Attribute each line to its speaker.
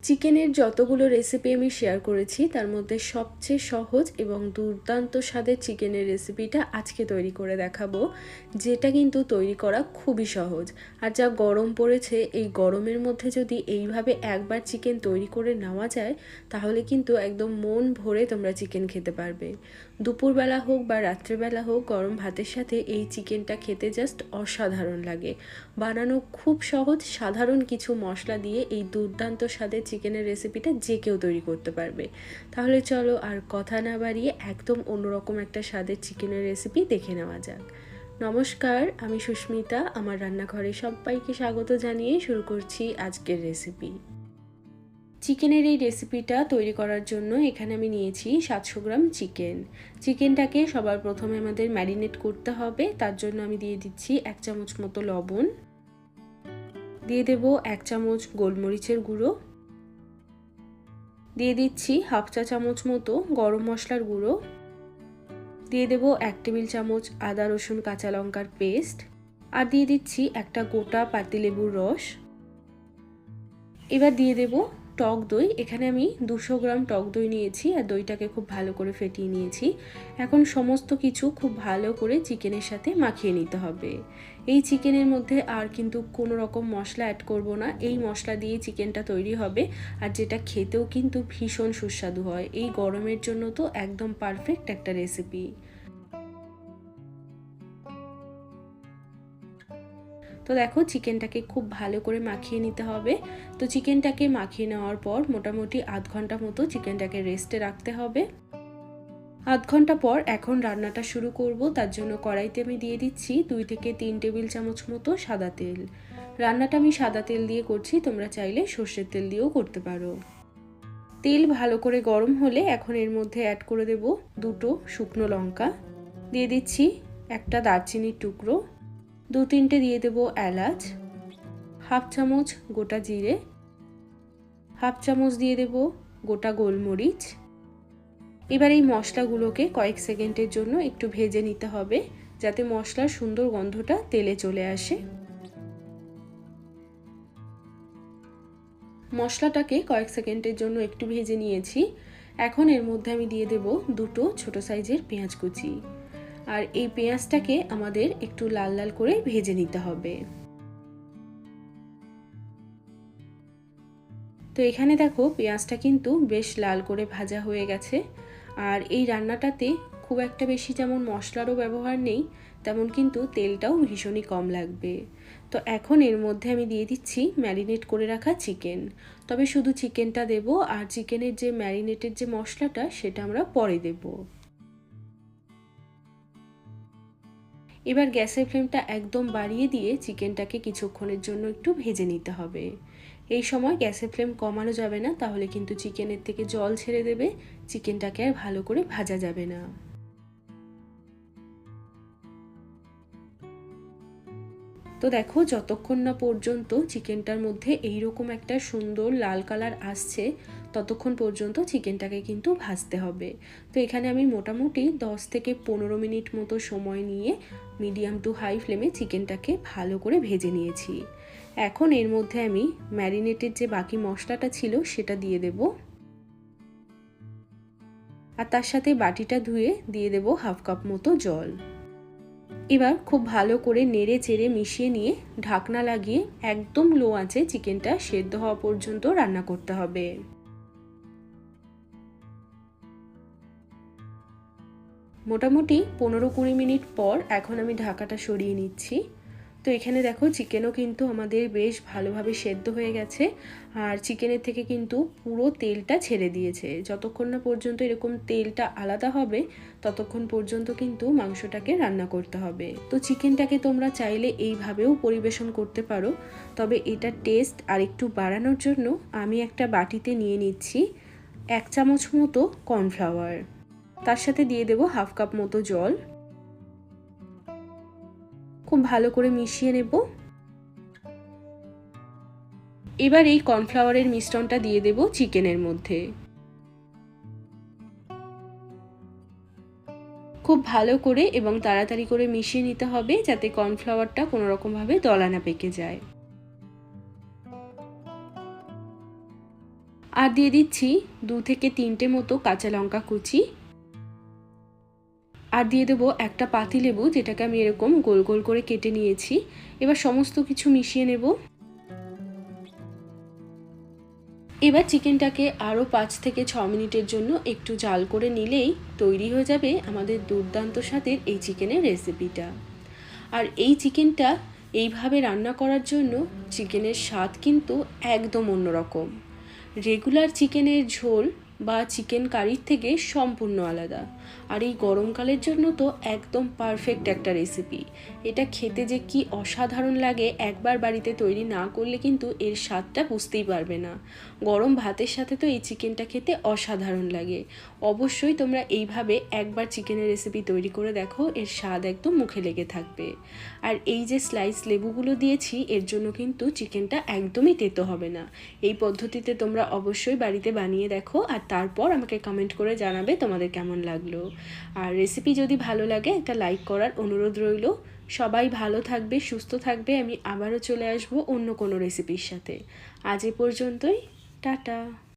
Speaker 1: চিকেনের যতগুলো রেসিপি আমি শেয়ার করেছি তার মধ্যে সবচেয়ে সহজ এবং দুর্দান্ত স্বাদের চিকেনের রেসিপিটা আজকে তৈরি করে দেখাবো, যেটা কিন্তু তৈরি করা খুবই সহজ। আর যা গরম পড়েছে, এই গরমের মধ্যে যদি এইভাবে একবার চিকেন তৈরি করে নেওয়া যায় তাহলে কিন্তু একদম মন ভরে তোমরা চিকেন খেতে পারবে। দুপুরবেলা হোক বা রাত্রেবেলা হোক, গরম ভাতের সাথে এই চিকেনটা খেতে জাস্ট অসাধারণ লাগে। বানানো খুব সহজ, সাধারণ কিছু মশলা দিয়ে এই দুর্দান্ত স্বাদের চিকেনের রেসিপিটা যে কেউ তৈরি করতে পারবে। তাহলে চলো আর কথা না বাড়িয়ে একদম অন্যরকম একটা স্বাদের চিকেনের রেসিপি দেখে নেওয়া যাক। নমস্কার, আমি সুস্মিতা। আমার রান্নাঘরে সবাইকে স্বাগত জানিয়ে শুরু করছি আজকের রেসিপি। চিকেনের এই রেসিপিটা তৈরি করার জন্য এখানে আমি নিয়েছি 700 গ্রাম চিকেন। চিকেনটাকে সবার প্রথমে আমাদের ম্যারিনেট করতে হবে। তার জন্য আমি দিয়ে দিচ্ছি 1 চামচ মতো লবণ, দিয়ে দেব 1 চামচ গোলমরিচের গুঁড়ো, দিয়ে দিচ্ছি হাফ চা চামচ মতো গরম মশলার গুঁড়ো, দিয়ে দেব 1 টেবিল চামচ আদা রসুন কাঁচা লঙ্কার পেস্ট, আর দিয়ে দিচ্ছি একটা গোটা পাতিলেবুর রস। এবার দিয়ে দেব টক দই। এখানে আমি 200 গ্রাম টক দই নিয়েছি আর দইটাকে খুব ভালো করে ফেটিয়ে নিয়েছি। এখন সমস্ত কিছু খুব ভালো করে চিকেনের সাথে মাখিয়ে নিতে হবে। এই চিকেনের মধ্যে আর কিন্তু কোনো রকম মশলা অ্যাড করব না। এই মশলা দিয়ে চিকেনটা তৈরি হবে, আর যেটা খেতেও কিন্তু ভীষণ সুস্বাদু হয়। এই গরমের জন্য তো একদম পারফেক্ট একটা রেসিপি। তো দেখো, চিকেনটাকে খুব ভালো করে মাখিয়ে নিতে হবে। তো চিকেনটাকে মাখিয়ে নেওয়ার পর মোটামুটি আধ ঘন্টা মতো চিকেনটাকে রেস্টে রাখতে হবে। আধ ঘন্টা পর এখন রান্নাটা শুরু করব। তার জন্য কড়াইতে আমি দিয়ে দিচ্ছি 2 থেকে 3 টেবিল চামচ মতো সাদা তেল। রান্নাটা আমি সাদা তেল দিয়ে করছি, তোমরা চাইলে সর্ষের তেল দিয়েও করতে পারো। তেল ভালো করে গরম হলে এখন এর মধ্যে অ্যাড করে দেব 2টো শুকনো লঙ্কা, দিয়ে দিচ্ছি একটা দারচিনির টুকরো, 2-3টে দিয়ে দেব এলাচ, হাফ চামচ গোটা জিরে, হাফ চামচ দিয়ে দেব গোটা গোলমরিচ। এবার এই মশলাগুলোকে কয়েক সেকেন্ডের জন্য একটু ভেজে নিতে হবে, যাতে মশলার সুন্দর গন্ধটা তেলে চলে আসে। মশলাটাকে কয়েক সেকেন্ডের জন্য একটু ভেজে নিয়েছি। এখন এর মধ্যে আমি দিয়ে দেব 2টো ছোট সাইজের পেঁয়াজ কুচি, আর এই পেঁয়াজটাকে আমাদের একটু লাল লাল করে ভেজে নিতে হবে। তো এখানে দেখো, পেঁয়াজটা কিন্তু বেশ লাল করে ভাজা হয়ে গেছে। আর এই রান্নাটাতে খুব একটা বেশি যেমন মশলারও ব্যবহার নেই, তেমন কিন্তু তেলটাও ভীষণই কম লাগবে। তো এখন এর মধ্যে আমি দিয়ে দিচ্ছি ম্যারিনেট করে রাখা চিকেন। তবে শুধু চিকেনটা দেব, আর চিকেনের যে ম্যারিনেটের যে মশলাটা সেটা আমরা পরে দেব। এবার গ্যাসের ফ্লেমটা একদম বাড়িয়ে দিয়ে চিকেনটাকে কিছুক্ষণের জন্য একটু ভেজে নিতে হবে। এই সময় গ্যাসের ফ্লেম কমানো যাবে না, তাহলে কিন্তু চিকেনের থেকে জল ছেড়ে দেবে, চিকেনটাকে আর ভালো করে ভাজা যাবে না। তো দেখো, যতক্ষণ না পর্যন্ত চিকেনটার মধ্যে এইরকম একটা সুন্দর লাল কালার আসছে ততক্ষণ পর্যন্ত চিকেনটাকে কিন্তু ভাজতে হবে। তো এখানে আমি মোটামুটি 10 থেকে 15 মিনিট মতো সময় নিয়ে মিডিয়াম টু হাই ফ্লেমে চিকেনটাকে ভালো করে ভেজে নিয়েছি। এখন এর মধ্যে আমি ম্যারিনেটের যে বাকি মশলাটা ছিল সেটা দিয়ে দেব, আর তার সাথে বাটিটা ধুয়ে দিয়ে দেব হাফ কাপ মতো জল। এবার খুব ভালো করে নেড়ে চেড়ে মিশিয়ে নিয়ে ঢাকনা লাগিয়ে একদম লো আঁচে চিকেনটা সেদ্ধ হওয়া পর্যন্ত রান্না করতে হবে। মোটামুটি 15-20 মিনিট পর এখন আমি ঢাকাটা সরিয়ে নিচ্ছি। তো এখানে দেখো, চিকেনও কিন্তু আমাদের বেশ ভালোভাবে সেদ্ধ হয়ে গেছে, আর চিকেনের থেকে কিন্তু পুরো তেলটা ছেড়ে দিয়েছে। যতক্ষণ না পর্যন্ত এরকম তেলটা আলাদা হবে ততক্ষণ পর্যন্ত কিন্তু মাংসটাকে রান্না করতে হবে। তো চিকেনটাকে তোমরা চাইলে এইভাবেও পরিবেশন করতে পারো, তবে এটা টেস্ট আর একটু বাড়ানোর জন্য আমি একটা বাটিতে নিয়ে নিচ্ছি 1 চামচ মতো কর্নফ্লাওয়ার, তার সাথে দিয়ে দেব হাফ কাপ মতো জল। খুব ভালো করে মিশিয়ে নেব। এবার এই কর্নফ্লাওয়ারের মিশ্রণটা দিয়ে দেব চিকেনের মধ্যে। খুব ভালো করে এবং তাড়াতাড়ি করে মিশিয়ে নিতে হবে, যাতে কর্নফ্লাওয়ারটা কোনো রকমভাবে দলা না পেকে যায়। আর দিয়ে দিচ্ছি 2 থেকে 3টে মতো কাঁচা লঙ্কা কুচি। আর দিয়ে দেবো একটা পাতিলেবু, যেটাকে আমি এরকম গোল গোল করে কেটে নিয়েছি। এবার সমস্ত কিছু মিশিয়ে নেব। এবার চিকেনটাকে আরও 5 থেকে 6 মিনিটের জন্য একটু জাল করে নিলেই তৈরি হয়ে যাবে আমাদের দুর্দান্ত স্বাদের এই চিকেনের রেসিপিটা। আর এই চিকেনটা এইভাবে রান্না করার জন্য চিকেনের স্বাদ কিন্তু একদম অন্যরকম। রেগুলার চিকেনের ঝোল বা চিকেন কারির থেকে সম্পূর্ণ আলাদা। আর এই গরমকালের জন্য তো একদম পারফেক্ট একটা রেসিপি। এটা খেতে যে কি অসাধারণ লাগে, একবার বাড়িতে তৈরি না করলে কিন্তু এর স্বাদটা বুঝতেই পারবে না। গরম ভাতের সাথে তো এই চিকেনটা খেতে অসাধারণ লাগে। অবশ্যই তোমরা এইভাবে একবার চিকেনের রেসিপি তৈরি করে দেখো, এর স্বাদ একদম মুখে লেগে থাকবে। আর এই যে স্লাইস লেবুগুলো দিয়েছি, এর জন্য কিন্তু চিকেনটা একদমই তেতো হবে না। এই পদ্ধতিতে তোমরা অবশ্যই বাড়িতে বানিয়ে দেখো, আর তারপর আমাকে কমেন্ট করে জানাবে তোমাদের কেমন লাগলো। আর রেসিপি যদি ভালো লাগে একটা লাইক করার অনুরোধ রইল। সবাই ভালো থাকবে, সুস্থ থাকবে। আমি আবারও চলে আসবো অন্য কোনো রেসিপির সাথে। আজ এ পর্যন্তই, টাটা।